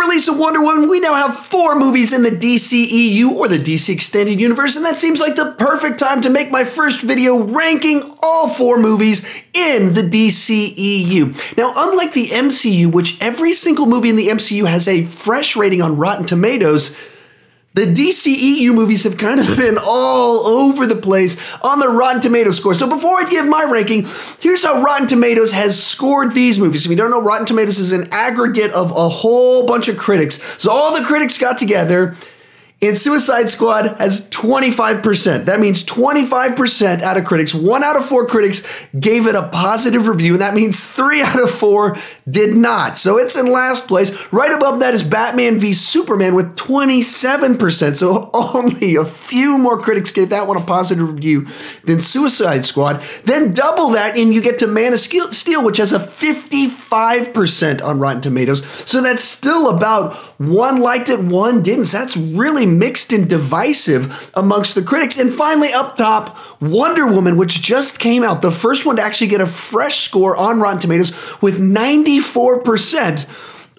release of Wonder Woman, we now have 4 movies in the DCEU, or the DC Extended Universe, and that seems like the perfect time to make my first video ranking all 4 movies in the DCEU. Now, unlike the MCU, which every single movie in the MCU has a fresh rating on Rotten Tomatoes, the DCEU movies have kind of been all over the place on the Rotten Tomatoes score. So before I give my ranking, here's how Rotten Tomatoes has scored these movies. If you don't know, Rotten Tomatoes is an aggregate of a whole bunch of critics. So all the critics got together, and Suicide Squad has 25%. That means 25% out of critics, 1 out of 4 critics gave it a positive review, and that means 3 out of 4 did not. So it's in last place. Right above that is Batman v Superman with 27%. So only a few more critics gave that one a positive review than Suicide Squad. Then double that, and you get to Man of Steel, which has a 55% on Rotten Tomatoes. So that's still about 1 liked it, 1 didn't. So that's really mixed and divisive amongst the critics. And finally, up top, Wonder Woman, which just came out, the first one to actually get a fresh score on Rotten Tomatoes with 94%.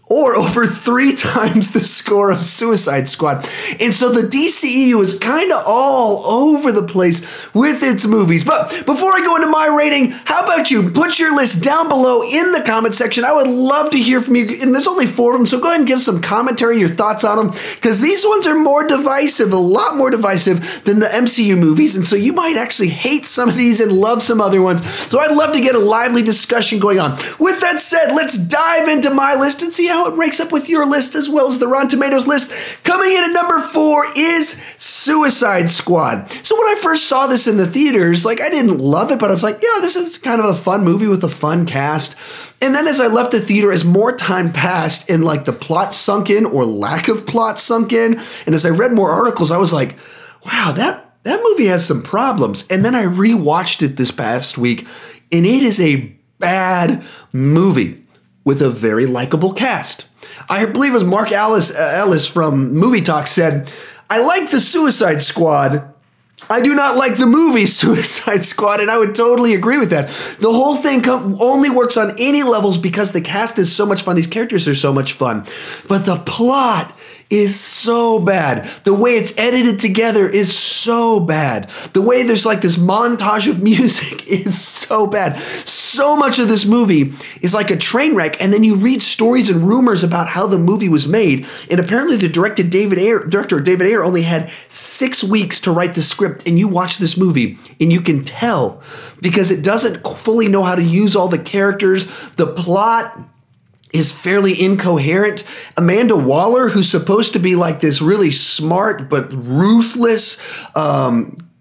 Or over 3 times the score of Suicide Squad. And so the DCEU is kind of all over the place with its movies. But before I go into my rating, how about you? Put your list down below in the comment section. I would love to hear from you. And there's only 4 of them, so go ahead and give some commentary, your thoughts on them. Because these ones are more divisive, a lot more divisive than the MCU movies. And so you might actually hate some of these and love some other ones. So I'd love to get a lively discussion going on. With that said, let's dive into my list and see how it ranks up with your list as well as the Rotten Tomatoes list. Coming in at number 4 is Suicide Squad. So when I first saw this in the theaters, I didn't love it, but I was like, yeah, this is kind of a fun movie with a fun cast. And then as I left the theater, as more time passed and the plot sunk in or lack of plot sunk in, and as I read more articles, I was like, wow, that movie has some problems. And then I rewatched it this past week, and it is a bad movie with a very likable cast. I believe it was Mark Ellis from Movie Talk said, I like the Suicide Squad. I do not like the movie Suicide Squad, and I would totally agree with that. The whole thing only works on any levels because the cast is so much fun. These characters are so much fun. But the plot is so bad. The way it's edited together is so bad. The way there's this montage of music is so bad. So much of this movie is like a train wreck, and then you read stories and rumors about how the movie was made, and apparently the director David Ayer only had 6 weeks to write the script, and you watch this movie, and you can tell because it doesn't fully know how to use all the characters. The plot is fairly incoherent. Amanda Waller, who's supposed to be this really smart but ruthless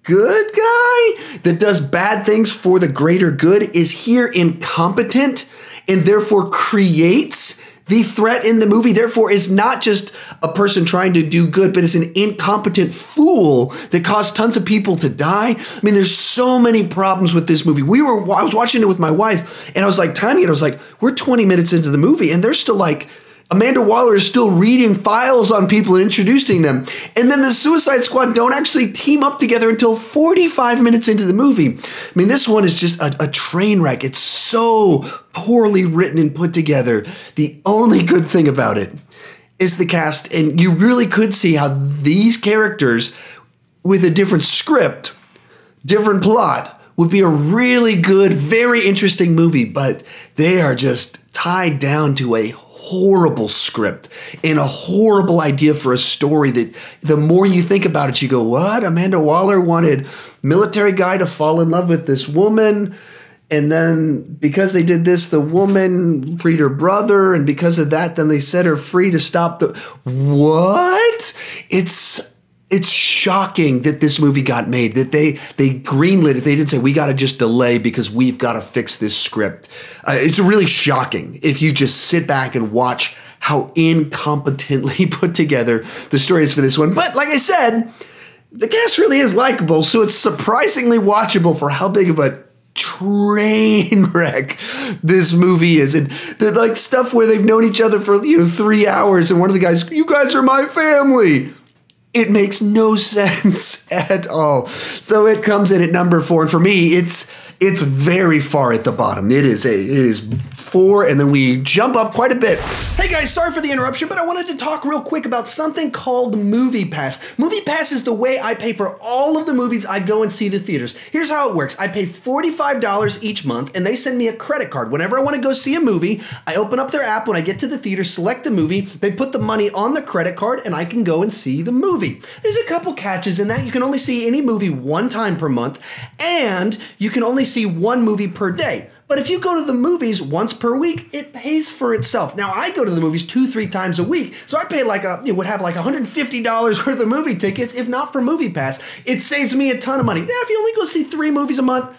good guy that does bad things for the greater good, is here incompetent and therefore creates the threat in the movie, therefore is not just a person trying to do good, but is an incompetent fool that caused tons of people to die. I mean, there's so many problems with this movie. I was watching it with my wife, and I was timing it. I was we're 20 minutes into the movie, and they're still Amanda Waller is still reading files on people and introducing them. And then the Suicide Squad don't actually team up together until 45 minutes into the movie. I mean, this one is just a train wreck. It's so poorly written and put together. The only good thing about it is the cast. And you really could see how these characters with a different script, different plot, would be a really good, very interesting movie. But they are just tied down to a horrible script and a horrible idea for a story that the more you think about it, you go, what? Amanda Waller wanted military guy to fall in love with this woman, and then because they did this, the woman freed her brother, and because of that, then they set her free to stop the... What? It's shocking that this movie got made, that they greenlit it. They didn't say, we got to just delay because we've got to fix this script. It's really shocking if you just sit back and watch how incompetently put together the story is for this one. But like I said, the cast really is likable, so it's surprisingly watchable for how big of a train wreck this movie is. And the stuff where they've known each other for 3 hours, and one of the guys, you guys are my family. It makes no sense at all. So it comes in at number 4. And for me, it's very far at the bottom. It is 4, and then we jump up quite a bit. Hey guys, sorry for the interruption, but I wanted to talk real quick about something called MoviePass. MoviePass is the way I pay for all of the movies I go and see the theaters. Here's how it works. I pay $45 each month, and they send me a credit card. Whenever I want to go see a movie, I open up their app when I get to the theater, select the movie, they put the money on the credit card, and I can go and see the movie. There's a couple catches in that. You can only see any movie one time per month, and you can only see one movie per day. But if you go to the movies once per week, it pays for itself. Now, I go to the movies 2-3 times a week, so I pay would have like $150 worth of movie tickets, if not for MoviePass. It saves me a ton of money. Now, if you only go see 3 movies a month,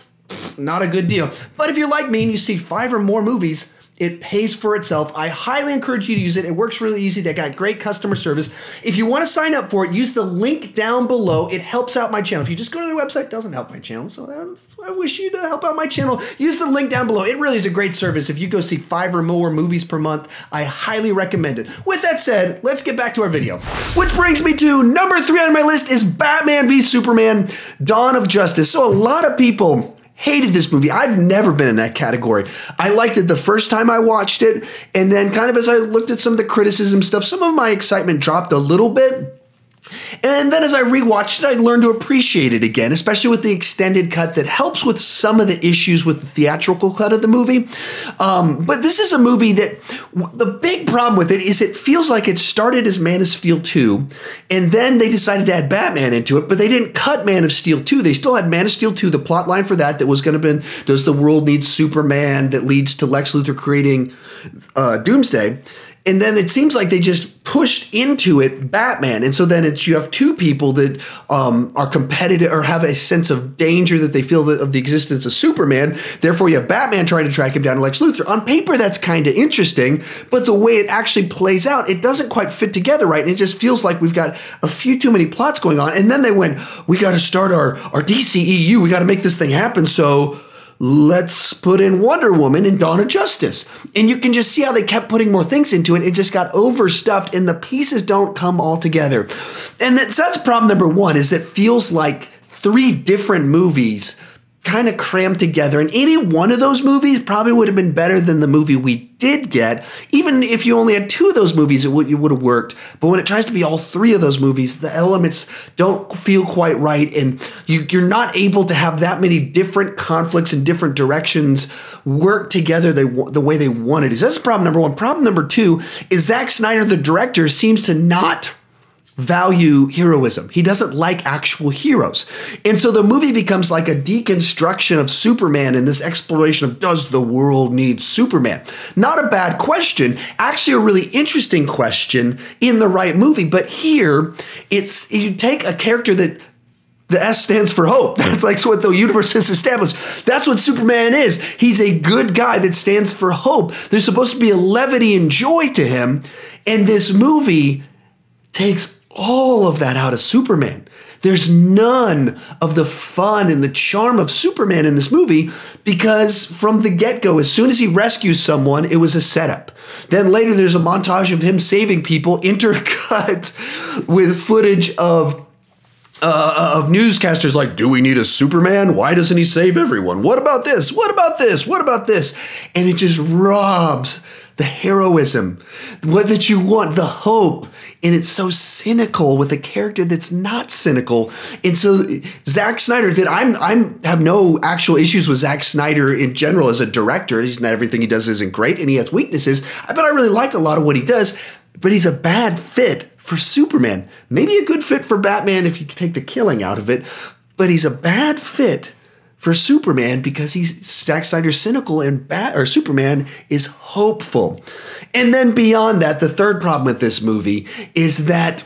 not a good deal. But if you're like me and you see 5 or more movies, it pays for itself. I highly encourage you to use it. It works really easy. They got great customer service. If you want to sign up for it, use the link down below. It helps out my channel. If you just go to their website, it doesn't help my channel. So I wish you to help out my channel. Use the link down below. It really is a great service. If you go see 5 or more movies per month, I highly recommend it. With that said, let's get back to our video. Which brings me to number 3 on my list is Batman v Superman: Dawn of Justice. So a lot of people hated this movie. I've never been in that category. I liked it the first time I watched it, and then kind of as I looked at some of the criticism stuff, some of my excitement dropped a little bit. And then as I rewatched it, I learned to appreciate it again, especially with the extended cut that helps with some of the issues with the theatrical cut of the movie. But this is a movie that the big problem with it is it feels like it started as Man of Steel 2, and then they decided to add Batman into it, but they didn't cut Man of Steel 2. They still had Man of Steel 2, the plot line for that was going to be, does the world need Superman, that leads to Lex Luthor creating Doomsday. And then it seems like they just pushed into it Batman. And so then you have 2 people that are competitive or have a sense of danger that they feel of the existence of Superman. Therefore, you have Batman trying to track him down to Lex Luthor. On paper, that's kind of interesting. But the way it actually plays out, it doesn't quite fit together right. And it just feels like we've got a few too many plots going on. And then they went, we got to start our DCEU. We got to make this thing happen. So let's put in Wonder Woman and Dawn of Justice. And you can just see how they kept putting more things into it. It just got overstuffed and the pieces don't come all together. And that's problem number 1, is it feels like 3 different movies kind of crammed together. And any one of those movies probably would have been better than the movie we did get. Even if you only had 2 of those movies, it would have worked. But when it tries to be all 3 of those movies, the elements don't feel quite right. And you're not able to have that many different conflicts and different directions work together the way they wanted. So that's problem number 1. Problem number 2 is Zack Snyder, the director, seems to not value heroism. He doesn't like actual heroes. And so the movie becomes like a deconstruction of Superman and this exploration of, does the world need Superman? Not a bad question, actually a really interesting question in the right movie. But here, you take a character that the S stands for hope. That's like what the universe has established. That's what Superman is. He's a good guy that stands for hope. There's supposed to be a levity and joy to him. And this movie takes all of that out of Superman. There's none of the fun and the charm of Superman in this movie because from the get-go, as soon as he rescues someone, it was a setup. Then later there's a montage of him saving people intercut with footage of newscasters like, do we need a Superman? Why doesn't he save everyone? What about this? What about this? What about this? And it just robs the heroism, what that you want, the hope. And it's so cynical with a character that's not cynical. And so Zack Snyder, that I have no actual issues with Zack Snyder in general as a director. He's not, everything he does isn't great and he has weaknesses, but I really like a lot of what he does. But he's a bad fit for Superman. Maybe a good fit for Batman if you take the killing out of it, but he's a bad fit for Superman because Zack Snyder's cynical and Superman is hopeful. And then beyond that, the third problem with this movie is that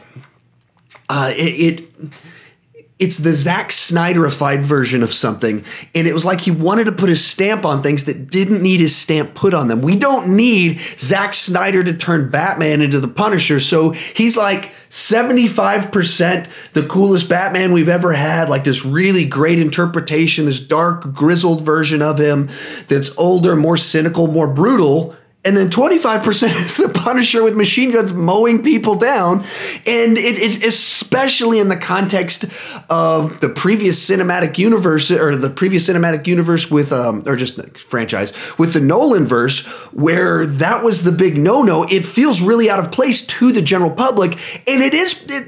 it's the Zack Snyderified version of something. And it was like he wanted to put his stamp on things that didn't need his stamp put on them. We don't need Zack Snyder to turn Batman into the Punisher. So he's like 75% the coolest Batman we've ever had, like this really great interpretation, this dark, grizzled version of him that's older, more cynical, more brutal. and then 25% is the Punisher with machine guns mowing people down. And it's especially in the context of the previous cinematic universe, or the previous cinematic universe with, or just franchise, with the Nolan verse, where that was the big no-no. It feels really out of place to the general public. And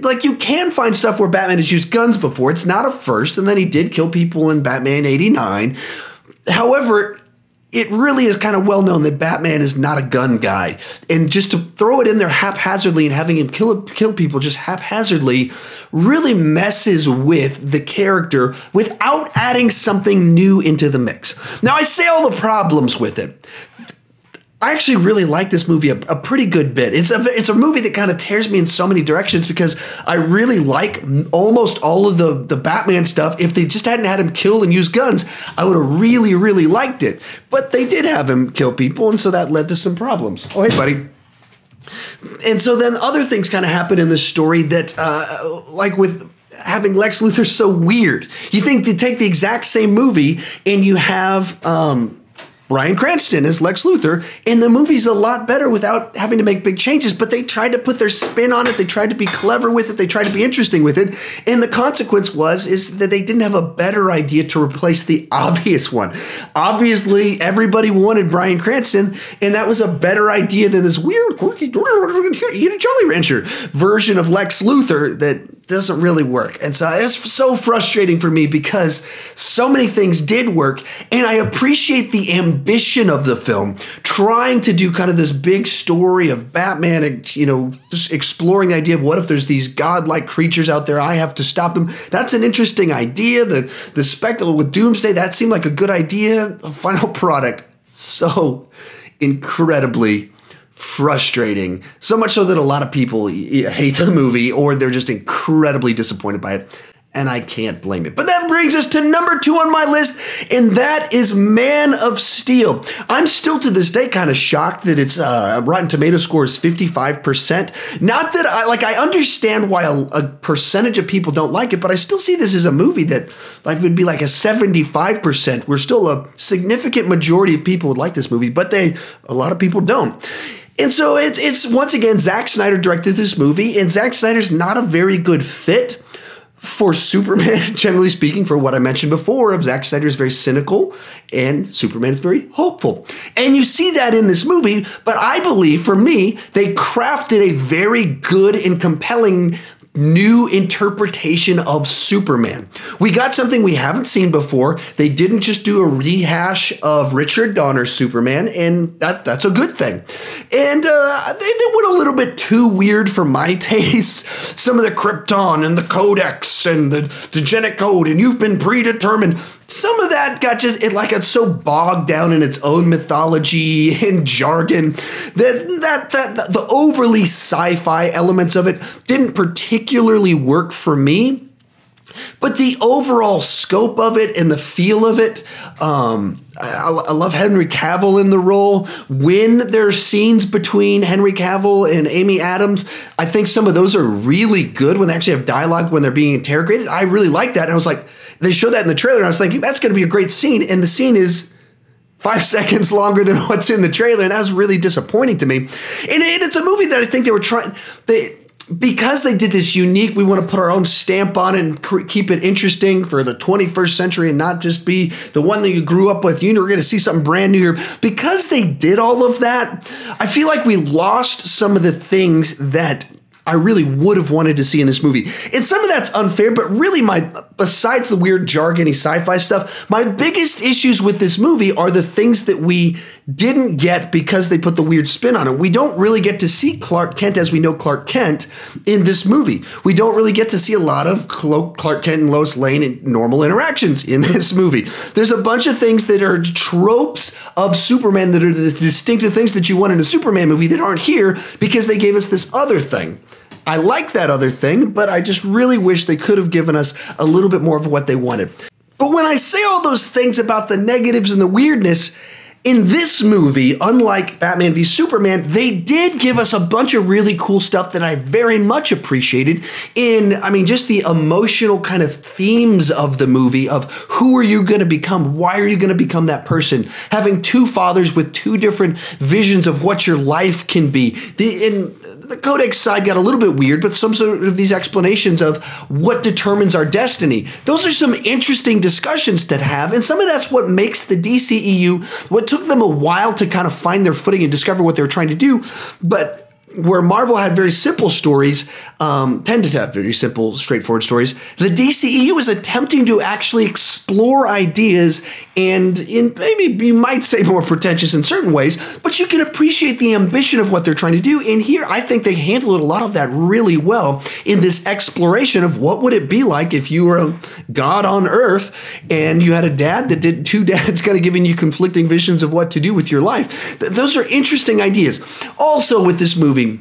like, you can find stuff where Batman has used guns before. It's not a first, and then he did kill people in Batman 89. However, it really is kind of well known that Batman is not a gun guy. And just to throw it in there haphazardly and having him kill people just haphazardly really messes with the character without adding something new into the mix. Now, I say all the problems with it. I actually really like this movie a pretty good bit. It's a movie that kind of tears me in so many directions because I really like almost all of the Batman stuff. If they just hadn't had him kill and use guns, I would have really, really liked it. But they did have him kill people, and so that led to some problems. Oh, hey, buddy. And so then other things kind of happen in this story that, like with having Lex Luthor so weird. You think they take the exact same movie and you have Bryan Cranston as Lex Luthor, and the movie's a lot better without having to make big changes, but they tried to put their spin on it. They tried to be clever with it. They tried to be interesting with it. And the consequence is that they didn't have a better idea to replace the obvious one. Obviously, everybody wanted Bryan Cranston, and that was a better idea than this weird, quirky, eat a Jolly Rancher version of Lex Luthor that doesn't really work. And so it's so frustrating for me because so many things did work, and I appreciate the ambition of the film, trying to do kind of this big story of Batman and, you know, just exploring the idea of what if there's these godlike creatures out there, I have to stop them. That's an interesting idea. The spectacle with Doomsday, that seemed like a good idea. The final product, so incredibly frustrating. So much so that a lot of people hate the movie or they're just incredibly disappointed by it. And I can't blame it. But that brings us to number 2 on my list, and that is Man of Steel. I'm still to this day kind of shocked that its Rotten Tomatoes score is 55%. Not that I understand why a percentage of people don't like it, but I still see this as a movie that like would be like a 75%. We're still a significant majority of people would like this movie, but a lot of people don't. And so it's once again, Zack Snyder directed this movie, and Zack Snyder's not a very good fit for Superman, generally speaking, for what I mentioned before of Zack Snyder is very cynical and Superman is very hopeful. And you see that in this movie, but I believe, for me, they crafted a very good and compelling new interpretation of Superman. We got something we haven't seen before. They didn't just do a rehash of Richard Donner's Superman, and that's a good thing. And they went a little bit too weird for my taste. Some of the Krypton and the Codex and the Genetic Code, and you've been predetermined. Some of that got it's so bogged down in its own mythology and jargon that the overly sci-fi elements of it didn't particularly work for me. But the overall scope of it and the feel of it, I love Henry Cavill in the role. When there are scenes between Henry Cavill and Amy Adams, I think some of those are really good when they actually have dialogue when they're being interrogated. I really like that. And I was like, they showed that in the trailer, and I was thinking, that's going to be a great scene. And the scene is 5 seconds longer than what's in the trailer, and that was really disappointing to me. And it's a movie that I think they were trying... Because they did this unique, we want to put our own stamp on it and keep it interesting for the 21st century and not just be the one that you grew up with. You were going to see something brand new here. Because they did all of that, I feel like we lost some of the things that I really would have wanted to see in this movie. And some of that's unfair, but really besides the weird jargony sci-fi stuff, my biggest issues with this movie are the things that we didn't get because they put the weird spin on it. We don't really get to see Clark Kent as we know Clark Kent in this movie. We don't really get to see a lot of Clark Kent and Lois Lane in normal interactions in this movie. There's a bunch of things that are tropes of Superman that are the distinctive things that you want in a Superman movie that aren't here because they gave us this other thing. I like that other thing, but I just really wish they could have given us a little bit more of what they wanted. But when I say all those things about the negatives and the weirdness, In this movie, unlike Batman v Superman, they did give us a bunch of really cool stuff that I very much appreciated just the emotional kind of themes of the movie of who are you going to become? Why are you going to become that person? Having two fathers with two different visions of what your life can be. The Codex side got a little bit weird, but some sort of these explanations of what determines our destiny. Those are some interesting discussions to have, and some of that's what makes the DCEU, what took them a while to kind of find their footing and discover what they were trying to do, but where Marvel had very simple stories, tended to have very simple, straightforward stories, the DCEU is attempting to actually explore ideas and in maybe you might say more pretentious in certain ways, but you can appreciate the ambition of what they're trying to do. And here, I think they handled a lot of that really well in this exploration of what would it be like if you were a god on Earth and you had a dad that did two dads kind of giving you conflicting visions of what to do with your life. Those are interesting ideas. Also with this movie,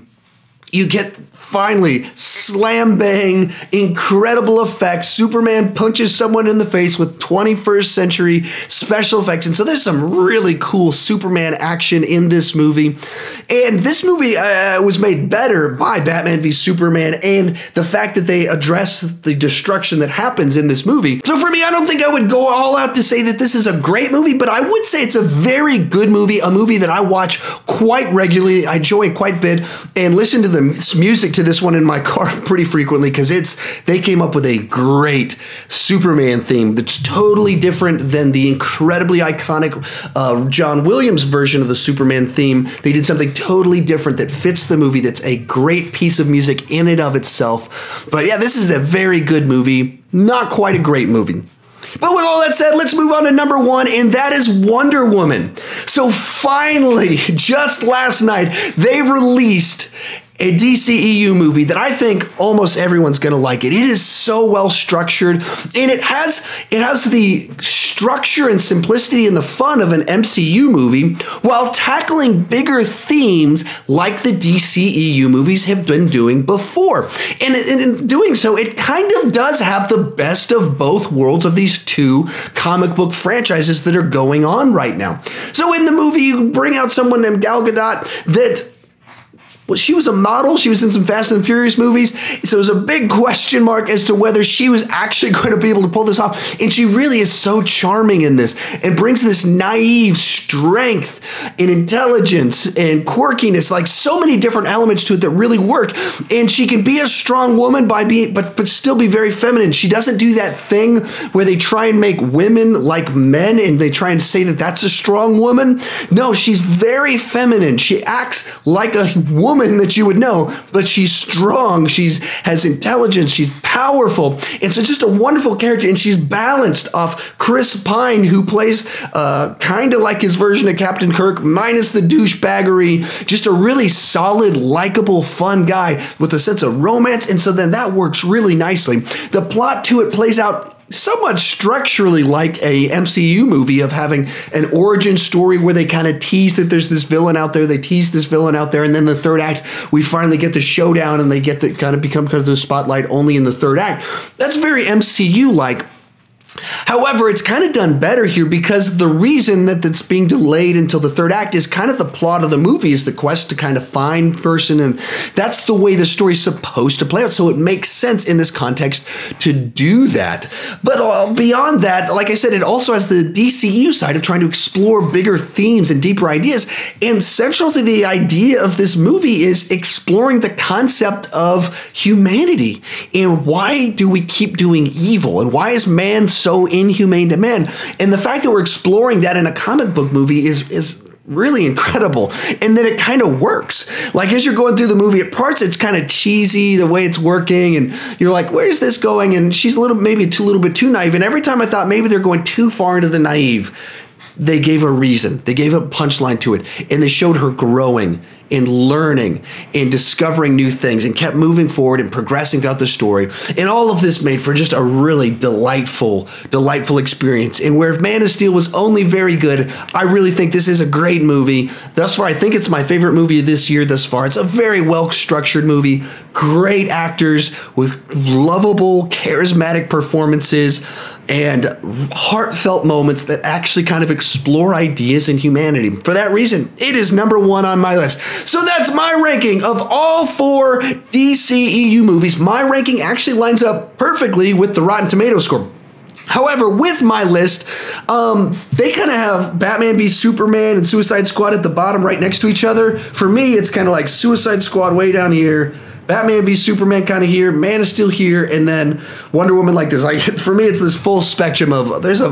you get finally slam bang, incredible effects. Superman punches someone in the face with 21st century special effects. And so there's some really cool Superman action in this movie. And this movie was made better by Batman v Superman and the fact that they address the destruction that happens in this movie. So for me, I don't think I would go all out to say that this is a great movie, but I would say it's a very good movie, a movie that I watch quite regularly. I enjoy quite a bit and listen to the music to this one in my car pretty frequently because they came up with a great Superman theme that's totally different than the incredibly iconic John Williams version of the Superman theme. They did something totally different that fits the movie. That's a great piece of music in and of itself. But yeah, this is a very good movie. Not quite a great movie. But with all that said, let's move on to number one, and that is Wonder Woman. So finally, just last night, they released a DCEU movie that I think almost everyone's going to like it. It is so well structured, and it has the structure and simplicity and the fun of an MCU movie while tackling bigger themes like the DCEU movies have been doing before. And in doing so, it kind of does have the best of both worlds of these two comic book franchises that are going on right now. So in the movie, you bring out someone named Gal Gadot that... Well, she was a model. She was in some Fast and Furious movies. So it was a big question mark as to whether she was actually going to be able to pull this off. And she really is so charming in this and brings this naive strength and intelligence and quirkiness, like so many different elements to it that really work. And she can be a strong woman but still be very feminine. She doesn't do that thing where they try and make women like men and they try and say that that's a strong woman. No, she's very feminine. She acts like a woman that you would know, but she's strong, has intelligence, she's powerful. And so just a wonderful character, and she's balanced off Chris Pine, who plays kind of like his version of Captain Kirk, minus the douchebaggery, just a really solid, likable, fun guy with a sense of romance, and so then that works really nicely. The plot to it plays out somewhat structurally like a MCU movie of having an origin story where they kind of tease that there's this villain out there, they tease this villain out there, and then the third act, we finally get the showdown and they get to kind of become kind of the spotlight only in the third act. That's very MCU-like. However, it's kind of done better here because the reason that it's being delayed until the third act is kind of the plot of the movie, is the quest to kind of find person, and that's the way the story's supposed to play out, so it makes sense in this context to do that. But beyond that, like I said, it also has the DCEU side of trying to explore bigger themes and deeper ideas, and central to the idea of this movie is exploring the concept of humanity, and why do we keep doing evil, and why is man so inhumane to man? And the fact that we're exploring that in a comic book movie is really incredible, and then it kind of works. Like as you're going through the movie, at parts it's kind of cheesy the way it's working, and you're like, where's this going? And she's a little bit too naive. And every time I thought maybe they're going too far into the naive, they gave a reason, they gave a punchline to it, and they showed her growing and learning and discovering new things and kept moving forward and progressing throughout the story. And all of this made for just a really delightful experience. And where if Man of Steel was only very good, I really think this is a great movie. Thus far, I think it's my favorite movie of this year thus far. It's a very well-structured movie, great actors with lovable, charismatic performances. and heartfelt moments that actually kind of explore ideas in humanity. For that reason, it is number 1 on my list. So that's my ranking of all 4 DCEU movies. My ranking actually lines up perfectly with the Rotten Tomatoes score. However, with my list, they kind of have Batman v Superman and Suicide Squad at the bottom right next to each other. For me, it's kind of like Suicide Squad way down here, Batman v Superman kind of here, Man of Steel here, and then Wonder Woman like this. Like, for me, it's this full spectrum of,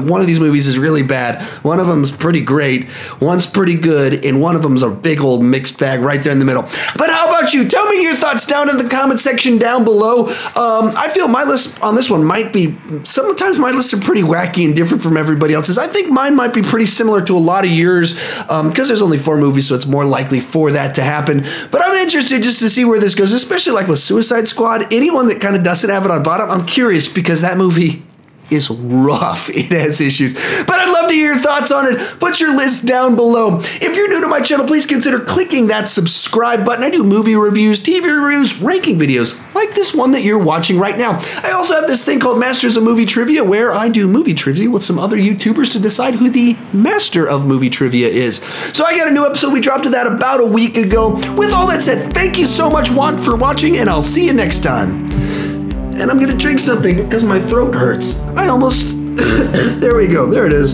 one of these movies is really bad, one of them's pretty great, one's pretty good, and one of them's a big old mixed bag right there in the middle. But how about you? Tell me your thoughts down in the comment section down below. I feel my list on this one might be, sometimes my lists are pretty wacky and different from everybody else's. I think mine might be pretty similar to a lot of yours, because there's only 4 movies, so it's more likely for that to happen. But I'm interested just to see where this goes, especially like with Suicide Squad. Anyone that kind of doesn't have it on bottom, I'm curious, because that movie is rough. It has issues. But I'd love to hear your thoughts on it. Put your list down below. If you're new to my channel, please consider clicking that subscribe button. I do movie reviews, TV reviews, ranking videos, like this one that you're watching right now. I also have this thing called Masters of Movie Trivia, where I do movie trivia with some other YouTubers to decide who the master of movie trivia is. So I got a new episode. We dropped that about a week ago. With all that said, thank you so much for watching, and I'll see you next time. And I'm gonna drink something because my throat hurts. I almost, there we go, there it is.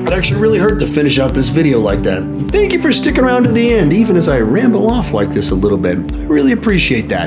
It actually really hurt to finish out this video like that. Thank you for sticking around to the end, even as I ramble off like this a little bit. I really appreciate that.